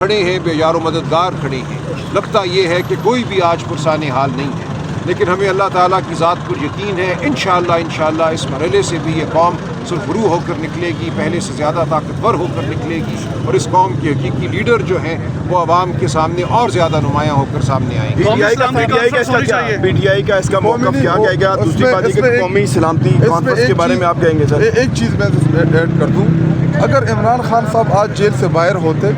کھڑے ہیں، بے یار و مددگار کھڑے ہیں. لگتا یہ ہے کہ کوئی بھی آج پرسان حال نہیں ہے، لیکن ہمیں اللہ تعالیٰ کی ذات پر یقین ہے. انشاءاللہ اس مرحلے سے بھی یہ قوم سرخرو ہو کر نکلے گی، پہلے سے زیادہ طاقتور ہو کر نکلے گی، اور اس قوم کے حقیقی لیڈر جو ہیں وہ عوام کے سامنے اور زیادہ نمایاں ہو کر سامنے آئیں گے. پی ٹی آئی کا اس کا موقف کیا کہے گا؟ دوسری بات یہ کہ قومی سلامتی کانفرنس کے بارے میں آپ کہیں گے سر؟ ایک چیز میں ایڈ کر دوں، اگر عمران خان صاحب آج جیل سے باہر ہوتے،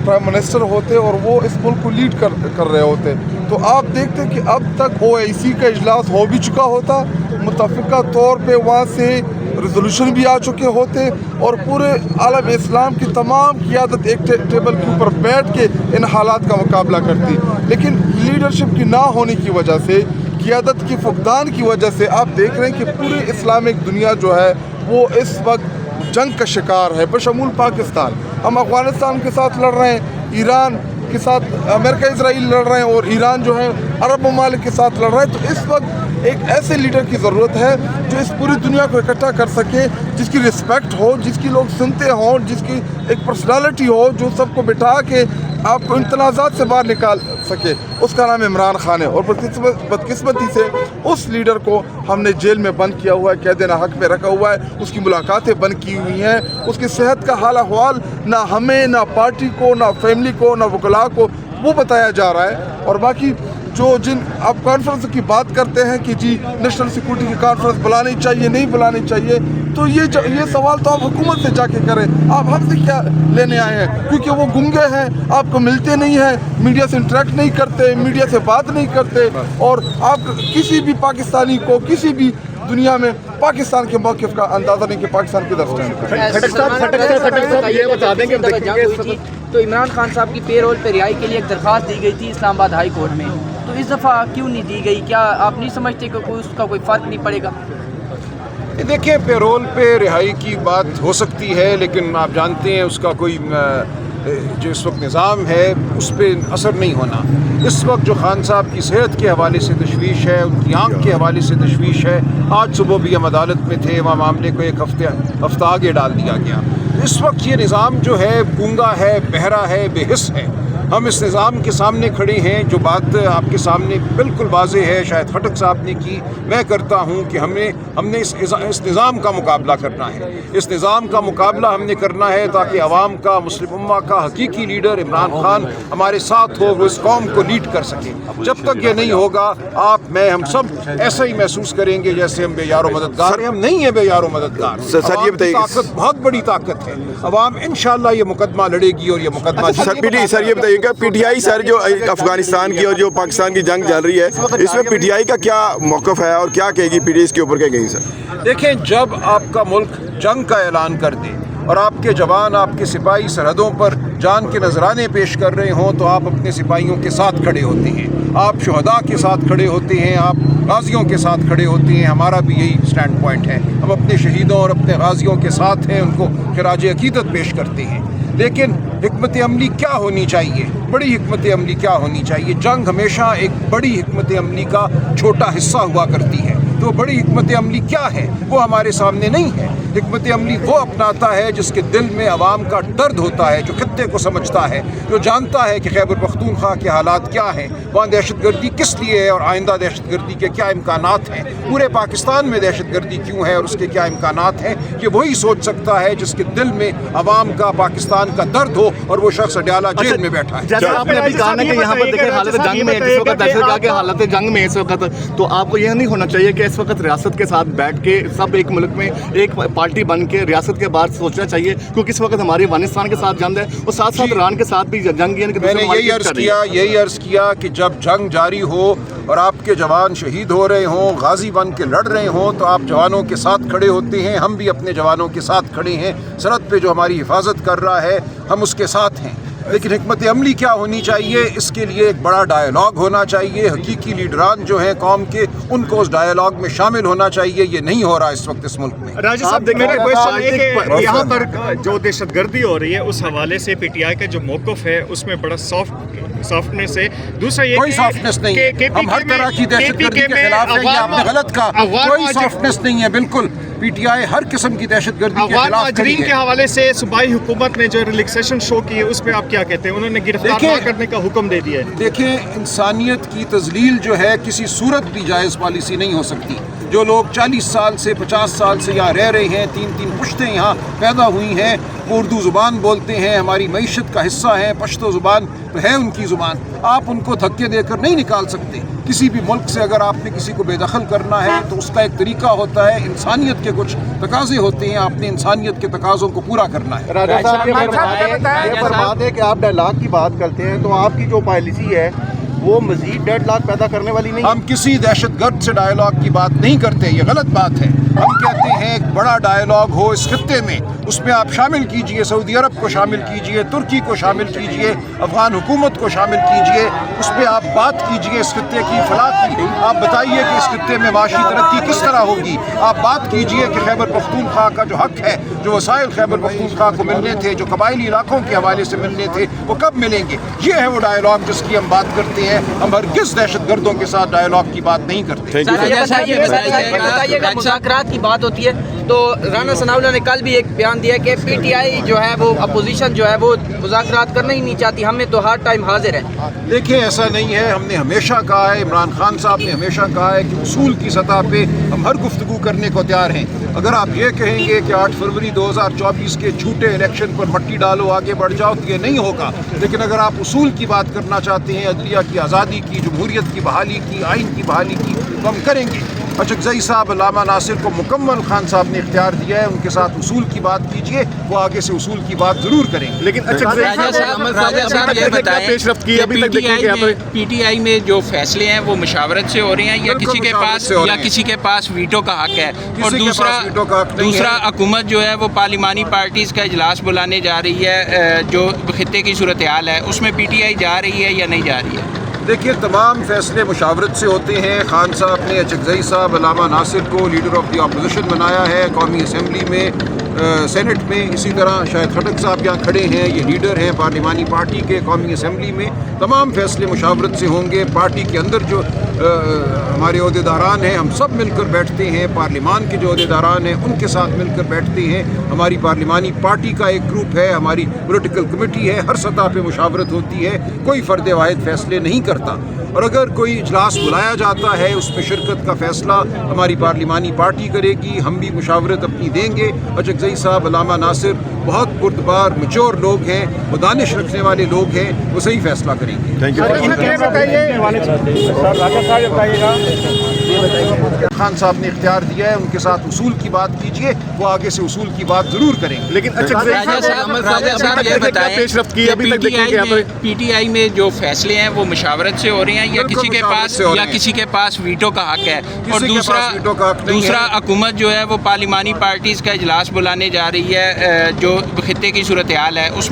پرائم منسٹر ہوتے اور وہ اس ملک کو لیڈ کر رہے ہوتے، تو آپ دیکھتے کہ اب تک OIC کا اجلاس ہو بھی چکا ہوتا، متفقہ طور پہ وہاں سے ریزولوشن بھی آ چکے ہوتے، اور پورے عالم اسلام کی تمام قیادت ایک ٹیبل کے اوپر بیٹھ کے ان حالات کا مقابلہ کرتی. لیکن لیڈرشپ کی نہ ہونے کی وجہ سے، قیادت کی فقدان کی وجہ سے آپ دیکھ رہے ہیں کہ پوری اسلامک دنیا جو ہے وہ اس وقت جنگ کا شکار ہے، بشمول پاکستان. ہم افغانستان کے ساتھ لڑ رہے ہیں، ایران کے ساتھ امریکہ اسرائیل لڑ رہے ہیں، اور ایران جو ہے عرب ممالک کے ساتھ لڑ رہا ہے. تو اس وقت ایک ایسے لیڈر کی ضرورت ہے جو اس پوری دنیا کو اکٹھا کر سکے، جس کی رسپیکٹ ہو، جس کی لوگ سنتے ہوں، جس کی ایک پرسنالٹی ہو، جو سب کو بٹھا کے آپ کو ان تنازعات سے باہر نکال سکے. اس کا نام عمران خان ہے، اور بدقسمتی سے اس لیڈر کو ہم نے جیل میں بند کیا ہوا ہے، قید ناحق میں رکھا ہوا ہے. اس کی ملاقاتیں بند کی ہوئی ہیں، اس کی صحت کا حال احوال نہ ہمیں، نہ پارٹی کو، نہ فیملی کو، نہ وکلاء کو وہ بتایا جا رہا ہے. اور باقی جن آپ کانفرنس کی بات کرتے ہیں کہ جی نیشنل سیکورٹی کی کانفرنس بلانی چاہیے نہیں بلانی چاہیے، تو یہ سوال تو آپ حکومت سے جا کے کریں. آپ ہم سے کیا لینے آئے ہیں؟ کیونکہ وہ گنگے ہیں، آپ کو ملتے نہیں ہیں، میڈیا سے انٹریکٹ نہیں کرتے، میڈیا سے بات نہیں کرتے، اور آپ کسی بھی پاکستانی کو کسی بھی دنیا میں پاکستان کے موقف کا اندازہ نہیں کہ پاکستان کی طرف سے. تو عمران خان صاحب کی پے رول پہ رہائی کے لیے ایک درخواست دی گئی تھی اسلام آباد ہائی کورٹ میں، تو اس دفعہ کیوں نہیں دی گئی؟ کیا آپ نہیں سمجھتے کہ اس کا کوئی فرق نہیں پڑے گا؟ دیکھیں، پیرول پہ رہائی کی بات ہو سکتی ہے، لیکن آپ جانتے ہیں اس کا کوئی جو اس وقت نظام ہے اس پہ اثر نہیں ہونا. اس وقت جو خان صاحب کی صحت کے حوالے سے تشویش ہے، ان کی آنکھ کے حوالے سے تشویش ہے. آج صبح بھی ہم عدالت میں تھے، وہاں معاملے کو ایک ہفتہ آگے ڈال دیا گیا. اس وقت یہ نظام جو ہے گونگا ہے، بہرا ہے، بے حس ہے. ہم اس نظام کے سامنے کھڑے ہیں. جو بات آپ کے سامنے بالکل واضح ہے، شاید خٹک صاحب نے کی، میں کرتا ہوں کہ ہم نے اس نظام کا مقابلہ کرنا ہے. اس نظام کا مقابلہ ہم نے کرنا ہے تاکہ عوام کا، مسلم امہ کا حقیقی لیڈر عمران خان ہمارے ساتھ ہو، وہ اس قوم کو لیڈ کر سکے. جب تک یہ نہیں ہوگا، آپ، میں، ہم سب ایسا ہی محسوس کریں گے جیسے ہم بے یار و مددگار ہیں. ہم نہیں ہیں بے یار و مددگار. عوام کی طاقت بہت بڑی طاقت ہے. عوام انشاءاللہ یہ مقدمہ لڑے گی اور یہ مقدمہ سر یہ بتائیے کہ پی ٹی آئی سر جو افغانستان کی اور جو پاکستان کی جنگ چل رہی ہے، اس میں پی ٹی آئی کا کیا موقف ہے اور کیا کہے گی پی ٹی آئی اس کے اوپر کیا کہے گی سر؟ دیکھیں، جب آپ کا ملک جنگ کا اعلان کر دے اور آپ کے جوان، آپ کے سپاہی سرحدوں پر جان کے نذرانے پیش کر رہے ہوں، تو آپ اپنے سپاہیوں کے ساتھ کھڑے ہوتے ہیں، آپ شہداء کے ساتھ کھڑے ہوتے ہیں، آپ غازیوں کے ساتھ کھڑے ہوتے ہیں. ہمارا بھی یہی سٹینڈ پوائنٹ ہے. ہم اپنے شہیدوں اور اپنے غازیوں کے ساتھ ہیں، ان کو خراج عقیدت پیش کرتے ہیں. لیکن حکمت عملی کیا ہونی چاہیے؟ بڑی حکمت عملی کیا ہونی چاہیے؟ جنگ ہمیشہ ایک بڑی حکمت عملی کا چھوٹا حصہ ہوا کرتی ہے. تو بڑی حکمت عملی کیا ہے وہ ہمارے سامنے نہیں ہے. حکمت عملی وہ اپناتا ہے جس کے دل میں عوام کا درد ہوتا ہے، جو خطے کو سمجھتا ہے، جو جانتا ہے کہ خیبر پختونخوا کے حالات کیا ہیں، وہاں دہشت گردی کس لیے ہے اور آئندہ دہشت گردی کے کیا امکانات ہیں، پورے پاکستان میں دہشت گردی کیوں ہے اور اس کے کیا امکانات ہیں. یہ وہی سوچ سکتا ہے جس کے دل میں عوام کا، پاکستان کا درد ہو، اور وہ شخص اڈیالہ جیل میں بیٹھا ہے. جیسے آپ نے ابھی کہا نا کہ یہاں پر دیکھیں حالت جنگ میں اس وقت دہشت کے حالت جنگ میں اس وقت، تو آپ کو یہ نہیں ہونا چاہیے کہ اس وقت ریاست کے ساتھ بیٹھ کے سب ایک ملک میں ایک پارٹی بن کے ریاست کے بعد سوچنا چاہیے، کیونکہ اس وقت ہماری افغانستان کے ساتھ جنگ ہے اور ساتھ ساتھ ایران کے ساتھ بھی جنگ ہے. میں نے یہی عرض کیا کہ جب جنگ جاری ہو اور آپ کے جوان شہید ہو رہے ہوں، غازی بن کے لڑ رہے ہوں، تو آپ جوانوں کے ساتھ کھڑے ہوتے ہیں. ہم بھی اپنے جوانوں کے ساتھ کھڑے ہیں. سرحد پہ جو ہماری حفاظت کر رہا ہے، ہم اس کے ساتھ ہیں. لیکن حکمت عملی کیا ہونی چاہیے؟ اس کے لیے ایک بڑا ڈائیلاگ ہونا چاہیے. حقیقی لیڈران جو ہیں قوم کے، ان کو اس ڈائیلاگ میں شامل ہونا چاہیے. یہ نہیں ہو رہا اس وقت اس ملک میں. راجہ صاحب دیکھیں کہ یہاں پر جو دہشت گردی ہو رہی ہے اس حوالے سے پی ٹی آئی کا جو موقف ہے اس میں بڑا سافٹنس ہے. دوسرا یہ کوئی سافٹنس نہیں ہے. ہم ہر طرح کی دہشت گردی کے خلاف ہیں. یہ آپ نے غلط کہا. کوئی سافٹنس نہیں ہے. بالکل پی ٹی آئی ہر قسم کی دہشت گردی کے افغان خلاف کھڑی مہاجرین کے ہے. حوالے سے صوبائی حکومت نے جو ریلیکسیشن شو کی ہے اس پہ آپ کیا کہتے ہیں؟ انہوں نے گرفتار نہ کرنے کا حکم دے دیا ہے. دیکھیں انسانیت کی تذلیل جو ہے کسی صورت بھی جائز پالیسی نہیں ہو سکتی. جو لوگ 40 سال سے 50 سال سے یہاں رہ رہے ہیں، 3 پشتیں یہاں پیدا ہوئی ہیں، وہ اردو زبان بولتے ہیں، ہماری معیشت کا حصہ ہیں، پشتو زبان تو ہے ان کی زبان. آپ ان کو دھکے دے کر نہیں نکال سکتے. کسی بھی ملک سے اگر آپ نے کسی کو بے دخل کرنا ہے تو اس کا ایک طریقہ ہوتا ہے، انسانیت کے کچھ تقاضے ہوتے ہیں، آپ نے انسانیت کے تقاضوں کو پورا کرنا ہے. راجہ صاحب یہ فرماتے ہیں کہ آپ ڈائلاگ کی بات کرتے ہیں تو آپ کی جو پالیسی ہے وہ مزید ڈیڈ لاک پیدا کرنے والی نہیں. ہم کسی دہشت گرد سے ڈائلاگ کی بات نہیں کرتے، یہ غلط بات ہے. ہم کہتے ہیں ایک بڑا ڈائلاگ ہو اس خطے میں، اس میں آپ شامل کیجئے سعودی عرب کو شامل کیجئے، ترکی کو شامل کیجئے، افغان حکومت کو شامل کیجئے، اس پہ آپ بات کیجئے اس خطے کی فلاح کی. آپ بتائیے کہ اس خطے میں معاشی ترقی کس طرح ہوگی. آپ بات کیجئے کہ خیبر پختونخوا کا جو حق ہے، جو وسائل خیبر پختونخوا کو ملنے تھے، جو قبائلی علاقوں کے حوالے سے ملنے تھے، وہ کب ملیں گے. یہ ہے وہ ڈائلاگ جس کی ہم بات کرتے ہیں. ہم ہرگز دہشت گردوں کے ساتھ ڈائلاگ کی بات نہیں کرتے. بتائیے گا مذاکرات کی بات ہوتی ہے تو رانا ثناء اللہ نے کل بھی ایک بیان دیا کہ پی ٹی آئی جو ہے وہ اپوزیشن جو ہے وہ مذاکرات کرنا ہی نہیں چاہتی، ہم نے تو ہر ٹائم حاضر ہے. دیکھیں ایسا نہیں ہے. ہم نے ہمیشہ کہا ہے، عمران خان صاحب نے ہمیشہ کہا ہے کہ اصول کی سطح پہ ہم ہر گفتگو کرنے کو تیار ہیں. اگر آپ یہ کہیں گے کہ 8 فروری 2024 کے جھوٹے الیکشن پر مٹی ڈالو آگے بڑھ جاؤ تو یہ نہیں ہوگا. لیکن اگر آپ اصول کی بات کرنا چاہتے ہیں، عدلیہ کی آزادی کی، جمہوریت کی بحالی کی، آئین کی بحالی کی، تو ہم کریں گے. اچکزئی صاحب، علامہ ناصر کو مکمل خان صاحب نے اختیار دیا ہے، ان کے ساتھ اصول کی بات کیجئے، وہ آگے سے اصول کی بات ضرور کریں گے. لیکن پیش رفت کی ابھی تک پی ٹی آئی میں جو فیصلے ہیں وہ مشاورت سے ہو رہے ہیں یا کسی کے پاس ویٹو کا حق ہے. اور دوسرا حکومت جو ہے وہ پارلیمانی پارٹیز کا اجلاس بلانے جا رہی ہے، جو خطے کی صورتحال ہے اس میں پی ٹی آئی جا رہی ہے یا نہیں جا رہی ہے؟ دیکھیے تمام فیصلے مشاورت سے ہوتے ہیں. خان صاحب نے اچکزئی صاحب علامہ ناصر کو لیڈر آف دی اپوزیشن بنایا ہے قومی اسمبلی میں، سینٹ میں. اسی طرح شاہد خٹک صاحب یہاں کھڑے ہیں، یہ لیڈر ہیں پارلیمانی پارٹی کے قومی اسمبلی میں. تمام فیصلے مشاورت سے ہوں گے. پارٹی کے اندر جو ہمارے عہدیداران ہیں، ہم سب مل کر بیٹھتے ہیں. پارلیمان کے جو عہدیداران ہیں ان کے ساتھ مل کر بیٹھتے ہیں. ہماری پارلیمانی پارٹی کا ایک گروپ ہے، ہماری پولیٹیکل کمیٹی ہے، ہر سطح پہ مشاورت ہوتی ہے. کوئی فرد واحد فیصلے نہیں کرتا. اور اگر کوئی اجلاس بلایا جاتا ہے اس میں شرکت کا فیصلہ ہماری پارلیمانی پارٹی کرے گی، ہم بھی مشاورت اپنی دیں گے. اچکزئی صاحب، علامہ ناصر بہت بردبار میچور لوگ ہیں، وہ دانش رکھنے والے لوگ ہیں، وہ صحیح فیصلہ کریں گے. Thank you. خان صاحب نے اختیار دیا ہے، ان کے ساتھ اصول کی بات کیجئے، وہ آگے سے اصول کی بات ضرور کریں گے. لیکن پیش رفت کی ابھی تک پی ٹی آئی میں جو فیصلے ہیں وہ مشاورت سے ہو رہے ہیں یا کسی کے پاس ویٹو کا حق ہے. اور دوسرا حکومت جو ہے وہ پارلیمانی پارٹیز کا اجلاس بلانے جا رہی ہے، جو خطے کی صورتحال ہے اس میں